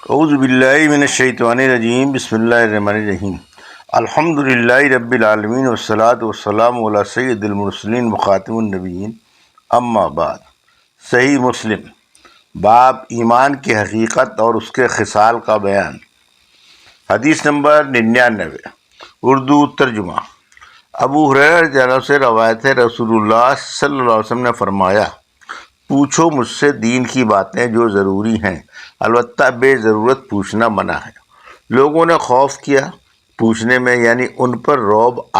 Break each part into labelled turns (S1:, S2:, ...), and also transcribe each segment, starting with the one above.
S1: اعوذ باللہ من الشیطان الرجیم بسم اللہ الرحمن الرحیم الحمد للہ رب العالمین والصلاة والسلام علی سید المرسلین وخاتم النبیین اما بعد۔ صحیح مسلم باب ایمان کی حقیقت اور اس کے خصال کا بیان۔ حدیث نمبر 99 اردو ترجمہ۔ ابو ہریرہ رضی اللہ عنہ سے روایت ہے، رسول اللہ صلی اللہ علیہ وسلم نے فرمایا، پوچھو مجھ سے دین کی باتیں جو ضروری ہیں، البتہ بے ضرورت پوچھنا منع ہے۔ لوگوں نے خوف کیا پوچھنے میں، یعنی ان پر رعب آپ صلی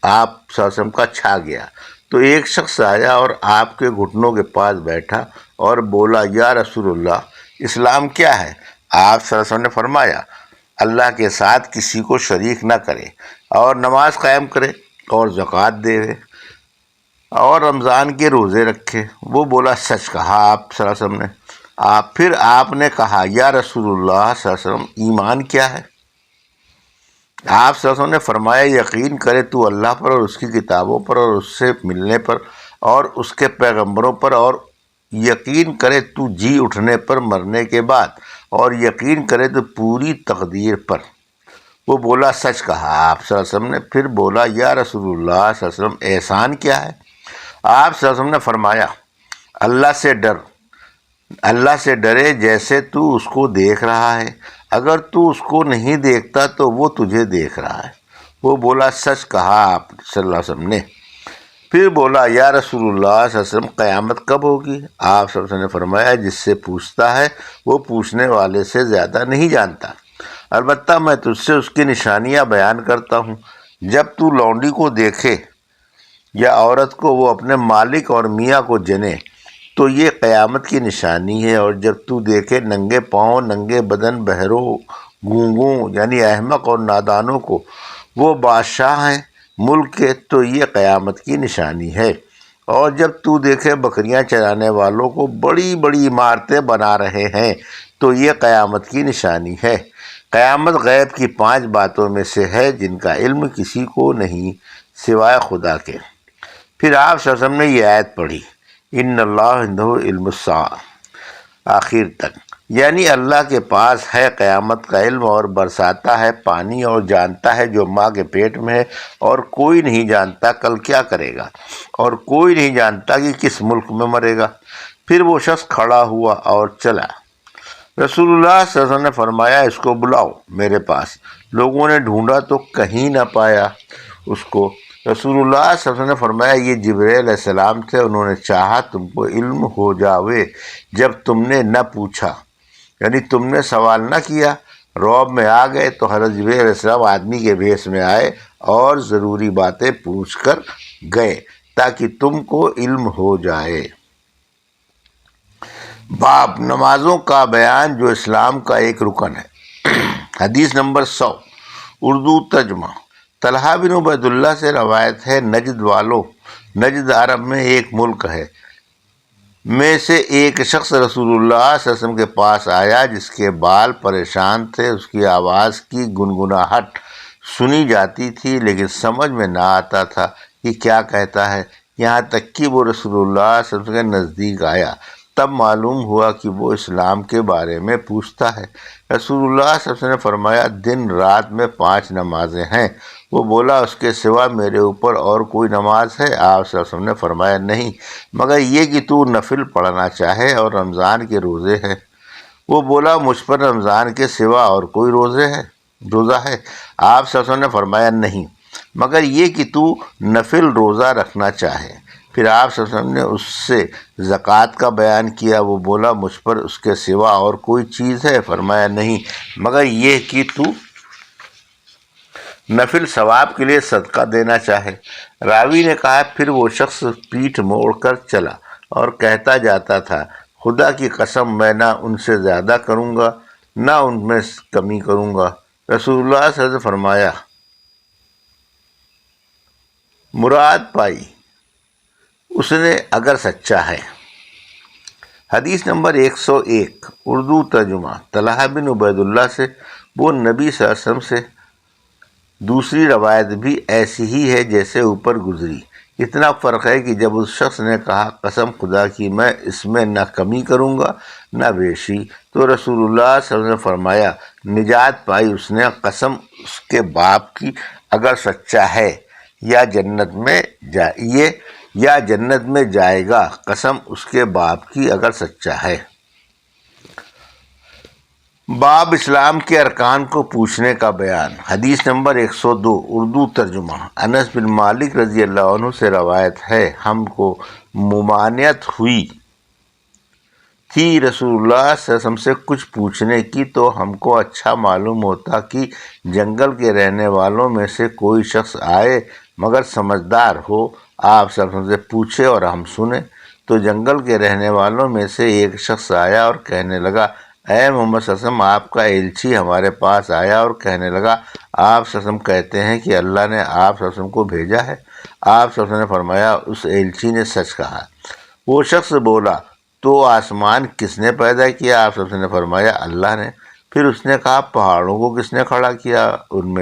S1: اللہ علیہ وسلم کا چھا گیا تو ایک شخص آیا اور آپ کے گھٹنوں کے پاس بیٹھا اور بولا، یا رسول اللہ، اسلام کیا ہے؟ آپ صلی اللہ علیہ وسلم نے فرمایا، اللہ کے ساتھ کسی کو شریک نہ کرے اور نماز قائم کرے اور زکوٰۃ دے اور رمضان کے روزے رکھے۔ وہ بولا، سچ کہا آپ صلی اللہ علیہ وسلم نے۔ پھر آپ نے کہا، یا رسول اللہ صلی اللہ علیہ وسلم، ایمان کیا ہے؟ آپ صلی اللہ علیہ وسلم نے فرمایا، یقین کرے تو اللہ پر اور اس کی کتابوں پر اور اس سے ملنے پر اور اس کے پیغمبروں پر، اور یقین کرے تو جی اٹھنے پر مرنے کے بعد، اور یقین کرے تو پوری تقدیر پر۔ وہ بولا، سچ کہا آپ صلی اللہ علیہ وسلم نے۔ پھر بولا، یا رسول اللہ صلی اللہ علیہ وسلم، احسان کیا ہے؟ آپ صلی اللہ علیہ وسلم نے فرمایا، اللہ سے ڈرے جیسے تو اس کو دیکھ رہا ہے، اگر تو اس کو نہیں دیکھتا تو وہ تجھے دیکھ رہا ہے۔ وہ بولا، سچ کہا آپ صلی اللہ علیہ وسلم نے۔ پھر بولا، یا رسول اللہ صلی اللہ علیہ وسلم، قیامت کب ہوگی؟ آپ صلی اللہ علیہ وسلم نے فرمایا، جس سے پوچھتا ہے وہ پوچھنے والے سے زیادہ نہیں جانتا، البتہ میں تجھ سے اس کی نشانیاں بیان کرتا ہوں۔ جب تو لونڈی کو دیکھے یا عورت کو وہ اپنے مالک اور میاں کو جنے تو یہ قیامت کی نشانی ہے، اور جب تو دیکھے ننگے پاؤں ننگے بدن بہروں گونگوں یعنی احمق اور نادانوں کو وہ بادشاہ ہیں ملک کے تو یہ قیامت کی نشانی ہے، اور جب تو دیکھے بکریاں چرانے والوں کو بڑی بڑی عمارتیں بنا رہے ہیں تو یہ قیامت کی نشانی ہے۔ قیامت غیب کی 5 باتوں میں سے ہے جن کا علم کسی کو نہیں سوائے خدا کے۔ پھر آپ صلی اللہ علیہ وسلم نے یہ آیت پڑھی، ان اللہ عنہ علم الساعہ، آخر تک، یعنی اللہ کے پاس ہے قیامت کا علم، اور برساتا ہے پانی، اور جانتا ہے جو ماں کے پیٹ میں ہے، اور کوئی نہیں جانتا کل کیا کرے گا، اور کوئی نہیں جانتا کہ کس ملک میں مرے گا۔ پھر وہ شخص کھڑا ہوا اور چلا۔ رسول اللہ صلی اللہ علیہ وسلم نے فرمایا، اس کو بلاؤ میرے پاس۔ لوگوں نے ڈھونڈا تو کہیں نہ پایا اس کو۔ رسول اللہ صلی اللہ علیہ وسلم نے فرمایا، یہ جبرائیل علیہ السلام تھے، انہوں نے چاہا تم کو علم ہو جاوے جب تم نے نہ پوچھا، یعنی تم نے سوال نہ کیا، رعب میں آ گئے تو حضرت جبرائیل علیہ السلام آدمی کے بھیس میں آئے اور ضروری باتیں پوچھ کر گئے تاکہ تم کو علم ہو جائے۔ باب نمازوں کا بیان جو اسلام کا ایک رکن ہے۔ حدیث نمبر 100 اردو ترجمہ۔ طلحہ بن عبید اللہ سے روایت ہے، نجد عرب میں ایک ملک ہے، میں سے ایک شخص رسول اللہ صلی اللہ علیہ وسلم کے پاس آیا جس کے بال پریشان تھے، اس کی آواز کی گنگناہٹ سنی جاتی تھی لیکن سمجھ میں نہ آتا تھا کہ کیا کہتا ہے، یہاں تک کہ وہ رسول اللہ صلی اللہ علیہ وسلم کے نزدیک آیا، تب معلوم ہوا کہ وہ اسلام کے بارے میں پوچھتا ہے۔ رسول اللہ صلی اللہ علیہ وسلم نے فرمایا، دن رات میں 5 نمازیں ہیں۔ وہ بولا، اس کے سوا میرے اوپر اور کوئی نماز ہے؟ آپ صلی اللہ علیہ وسلم نے فرمایا، نہیں، مگر یہ کہ تو نفل پڑھنا چاہے اور رمضان کے روزے ہیں۔ وہ بولا، مجھ پر رمضان کے سوا اور کوئی روزہ ہے؟ آپ صلی اللہ علیہ وسلم نے فرمایا، نہیں، مگر یہ کہ تو نفل روزہ رکھنا چاہے۔ پھر آپ صلی اللہ علیہ وسلم نے اس سے زکوٰۃ کا بیان کیا۔ وہ بولا، مجھ پر اس کے سوا اور کوئی چیز ہے؟ فرمایا، نہیں، مگر یہ کہ تو نفل ثواب کے لیے صدقہ دینا چاہے۔ راوی نے کہا، پھر وہ شخص پیٹھ موڑ کر چلا اور کہتا جاتا تھا، خدا کی قسم میں نہ ان سے زیادہ کروں گا نہ ان میں کمی کروں گا۔ رسول اللہ صلی اللہ علیہ وسلم نے فرمایا، مراد پائی اس نے اگر سچا ہے۔ حدیث نمبر 101 اردو ترجمہ۔ طلحہ بن عبید اللہ سے، وہ نبی صلی اللہ علیہ وسلم سے، دوسری روایت بھی ایسی ہی ہے جیسے اوپر گزری، اتنا فرق ہے کہ جب اس شخص نے کہا قسم خدا کی میں اس میں نہ کمی کروں گا نہ بیشی، تو رسول اللہ صلی اللہ علیہ وسلم نے فرمایا نجات پائی اس نے، قسم اس کے باپ کی اگر سچا ہے یا جنت میں جائے گا، قسم اس کے باپ کی اگر سچا ہے۔ باب اسلام کے ارکان کو پوچھنے کا بیان۔ حدیث نمبر 102 اردو ترجمہ۔ انس بن مالک رضی اللہ عنہ سے روایت ہے ہم کو ممانعت ہوئی تھی رسول اللہ صلی اللہ علیہ وسلم سے کچھ پوچھنے کی، تو ہم کو اچھا معلوم ہوتا کہ جنگل کے رہنے والوں میں سے کوئی شخص آئے مگر سمجھدار ہو، آپ صلی اللہ علیہ وسلم سے پوچھے اور ہم سنیں۔ تو جنگل کے رہنے والوں میں سے ایک شخص آیا اور کہنے لگا اے محمد صلی اللہ علیہ وسلم، آپ کا ایلچی ہمارے پاس آیا اور کہنے لگا آپ صلی اللہ علیہ وسلم کہتے ہیں کہ اللہ نے آپ صلی اللہ علیہ وسلم کو بھیجا ہے۔ آپ صلی اللہ علیہ وسلم نے فرمایا اس ایلچی نے سچ کہا۔ وہ شخص بولا تو آسمان کس نے پیدا کیا؟ آپ صلی اللہ علیہ وسلم نے فرمایا اللہ نے۔ پھر اس نے کہا پہاڑوں کو کس نے کھڑا کیا؟ ان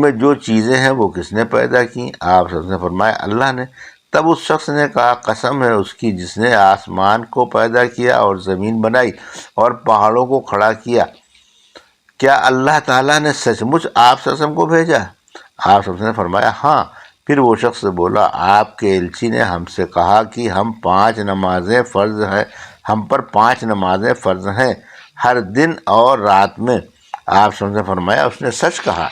S1: میں جو چیزیں ہیں وہ کس نے پیدا کی؟ آپ صلی اللہ علیہ وسلم نے فرمایا اللہ نے۔ تب اس شخص نے کہا قسم ہے اس کی جس نے آسمان کو پیدا کیا اور زمین بنائی اور پہاڑوں کو کھڑا کیا، کیا اللہ تعالیٰ نے سچ مچ آپ صلی اللہ علیہ وسلم کو بھیجا؟ آپ صلی اللہ علیہ وسلم نے فرمایا ہاں۔ پھر وہ شخص بولا آپ کے ایلچی نے ہم سے کہا کہ ہم پر 5 نمازیں فرض ہیں ہر دن اور رات میں۔ آپ صلی اللہ علیہ وسلم نے فرمایا اس نے سچ کہا۔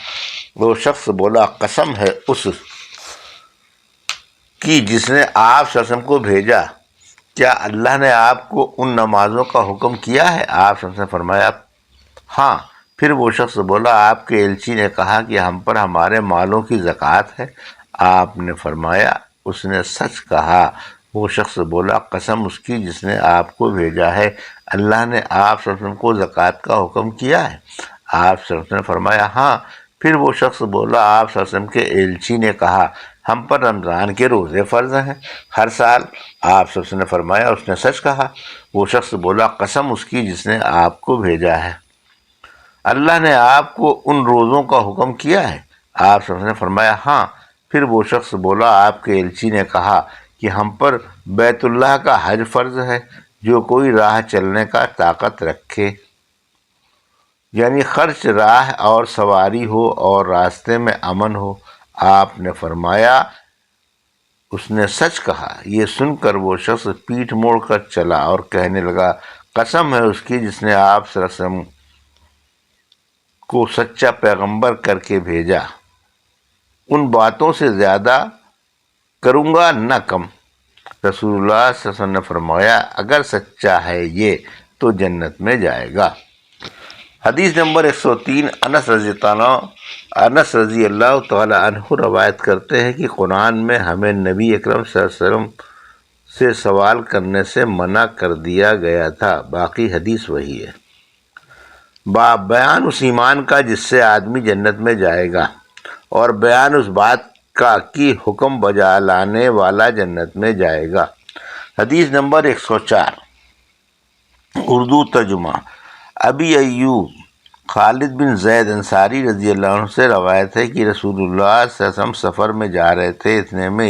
S1: وہ شخص بولا قسم ہے اس کی جس نے آپ صلی اللہ علیہ وسلم کو بھیجا، کیا اللہ نے آپ کو ان نمازوں کا حکم کیا ہے؟ آپ صلی اللہ علیہ وسلم نے فرمایا ہاں۔ پھر وہ شخص بولا آپ کے ایلچی نے کہا کہ ہم پر ہمارے مالوں کی زکوٰۃ ہے۔ آپ نے فرمایا اس نے سچ کہا۔ وہ شخص بولا قسم اس کی جس نے آپ کو بھیجا ہے، اللہ نے آپ صلی اللہ علیہ وسلم کو زکوٰۃ کا حکم کیا ہے؟ آپ صلی اللہ علیہ وسلم نے فرمایا ہاں۔ پھر وہ شخص بولا آپ صلی اللہ علیہ وسلم کے ایلچی نے کہا ہم پر رمضان کے روزے فرض ہیں ہر سال۔ آپ صلی اللہ علیہ وسلم نے فرمایا اس نے سچ کہا۔ وہ شخص بولا قسم اس کی جس نے آپ کو بھیجا ہے، اللہ نے آپ کو ان روزوں کا حکم کیا ہے؟ آپ صلی اللہ علیہ وسلم نے فرمایا ہاں۔ پھر وہ شخص بولا آپ کے ایلچی نے کہا کہ ہم پر بیت اللہ کا حج فرض ہے، جو کوئی راہ چلنے کا طاقت رکھے، یعنی خرچ راہ اور سواری ہو اور راستے میں امن ہو۔ آپ نے فرمایا اس نے سچ کہا۔ یہ سن کر وہ شخص پیٹھ موڑ کر چلا اور کہنے لگا قسم ہے اس کی جس نے آپ صلی اللہ علیہ وسلم کو سچا پیغمبر کر کے بھیجا، ان باتوں سے زیادہ کروں گا نہ کم۔ رسول اللہ صلی اللہ علیہ وسلم نے فرمایا اگر سچا ہے یہ تو جنت میں جائے گا۔ حدیث نمبر 103 انس رضی اللہ تعالی عنہ روایت کرتے ہیں کہ قرآن میں ہمیں نبی اکرم صلی اللہ علیہ وسلم سے سوال کرنے سے منع کر دیا گیا تھا۔ باقی حدیث وہی ہے۔ باب بیان اس ایمان کا جس سے آدمی جنت میں جائے گا، اور بیان اس بات کا کہ حکم بجا لانے والا جنت میں جائے گا۔ حدیث نمبر 104 اردو ترجمہ۔ ابی ایوب خالد بن زید انصاری رضی اللہ عنہ سے روایت ہے کہ رسول اللہ صلی اللہ علیہ وسلم سفر میں جا رہے تھے، اتنے میں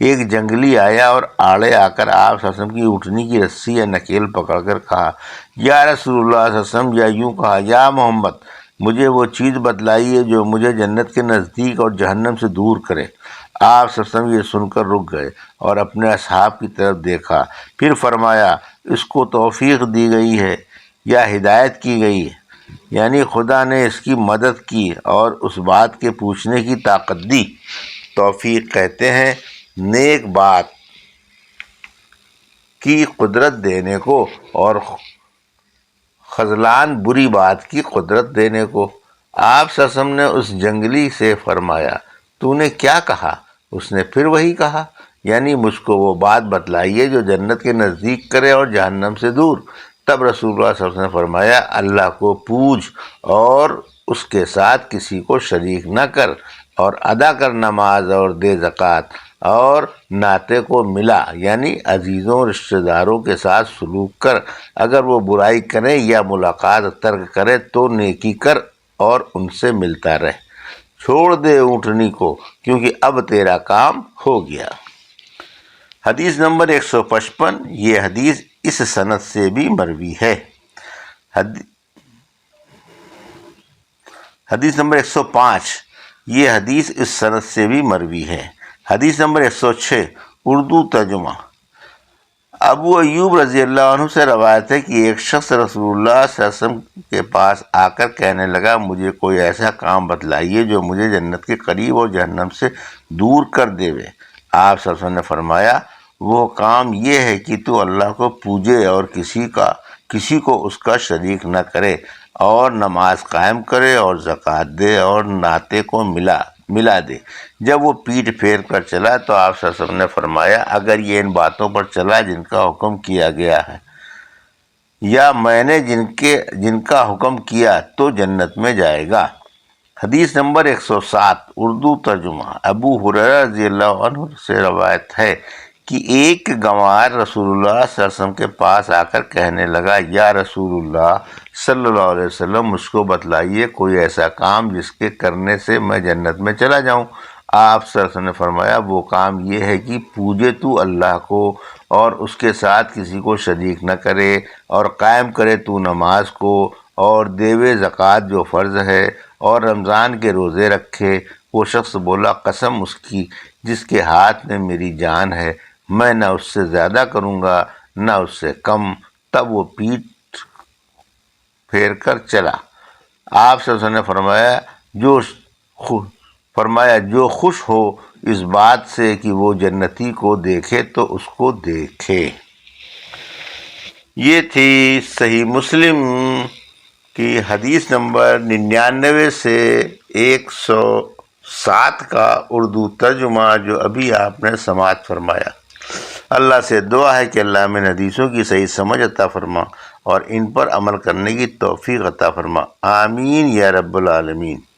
S1: ایک جنگلی آیا اور آڑے آ کر آپ صلی اللہ علیہ وسلم کی اونٹنی کی رسی یا نکیل پکڑ کر کہا یا رسول اللہ صلی اللہ علیہ وسلم، یا یوں کہا یا محمد، مجھے وہ چیز بتلائیے جو مجھے جنت کے نزدیک اور جہنم سے دور کرے۔ آپ صلی اللہ علیہ وسلم یہ سن کر رک گئے اور اپنے اصحاب کی طرف دیکھا، پھر فرمایا اس کو توفیق دی گئی ہے یا ہدایت کی گئی ہے، یعنی خدا نے اس کی مدد کی اور اس بات کے پوچھنے کی طاقت دی۔ توفیق کہتے ہیں نیک بات کی قدرت دینے کو اور خذلان بری بات کی قدرت دینے کو۔ آپ صلی اللہ علیہ وسلم نے اس جنگلی سے فرمایا تو نے کیا کہا؟ اس نے پھر وہی کہا، یعنی مجھ کو وہ بات بتلائیے جو جنت کے نزدیک کرے اور جہنم سے دور۔ تب رسول اللہ صلی اللہ علیہ وسلم نے فرمایا اللہ کو پوجھ اور اس کے ساتھ کسی کو شریک نہ کر، اور ادا کر نماز اور دے زکوٰۃ، اور ناطے کو ملا، یعنی عزیزوں رشتہ داروں کے ساتھ سلوک کر، اگر وہ برائی کریں یا ملاقات ترک کرے تو نیکی کر اور ان سے ملتا رہ۔ چھوڑ دے اونٹنی کو کیونکہ اب تیرا کام ہو گیا۔ حدیث نمبر 155، یہ حدیث اس سند سے بھی مروی ہے۔ حدیث نمبر 105، یہ حدیث اس سند سے بھی مروی ہے۔ حدیث نمبر 106، اردو ترجمہ۔ ابو ایوب رضی اللہ عنہ سے روایت ہے کہ ایک شخص رسول اللہ صلی اللہ علیہ وسلم کے پاس آ کر کہنے لگا، مجھے کوئی ایسا کام بتلائیے جو مجھے جنت کے قریب اور جہنم سے دور کر دیوے۔ آپ صلی اللہ علیہ وسلم نے فرمایا، وہ کام یہ ہے کہ تو اللہ کو پوجے اور کسی کو اس کا شریک نہ کرے، اور نماز قائم کرے اور زکوٰۃ دے اور ناطے کو ملا دے۔ جب وہ پیٹھ پھیر کر چلا تو آپ صلی اللہ علیہ وسلم نے فرمایا، اگر یہ ان باتوں پر چلا جن کا حکم کیا گیا ہے یا میں نے جن کا حکم کیا تو جنت میں جائے گا۔ حدیث نمبر 107، اردو ترجمہ۔ ابو ہریرہ رضی اللہ عنہ سے روایت ہے کہ ایک گنوار رسول اللہ صلی اللہ علیہ وسلم کے پاس آ کر کہنے لگا، یا رسول اللہ صلی اللہ علیہ وسلم، مجھ کو بتلائیے کوئی ایسا کام جس کے کرنے سے میں جنت میں چلا جاؤں۔ آپ صلی اللہ علیہ وسلم نے فرمایا، وہ کام یہ ہے کہ پوجے تو اللہ کو اور اس کے ساتھ کسی کو شریک نہ کرے، اور قائم کرے تو نماز کو، اور دیوے زکوٰۃ جو فرض ہے، اور رمضان کے روزے رکھے۔ وہ شخص بولا، قسم اس کی جس کے ہاتھ میں میری جان ہے، میں نہ اس سے زیادہ کروں گا نہ اس سے کم۔ تب وہ پیٹھ پھیر کر چلا۔ آپ صلی اللہ علیہ وسلم نے فرمایا، جو خوش ہو اس بات سے کہ وہ جنتی کو دیکھے تو اس کو دیکھے۔ یہ تھی صحیح مسلم کی حدیث نمبر 99 سے 107 کا اردو ترجمہ جو ابھی آپ نے سماعت فرمایا۔ اللہ سے دعا ہے کہ اللہ میں حدیثوں کی صحیح سمجھ عطا فرما اور ان پر عمل کرنے کی توفیق عطا فرما۔ آمین یا رب العالمین۔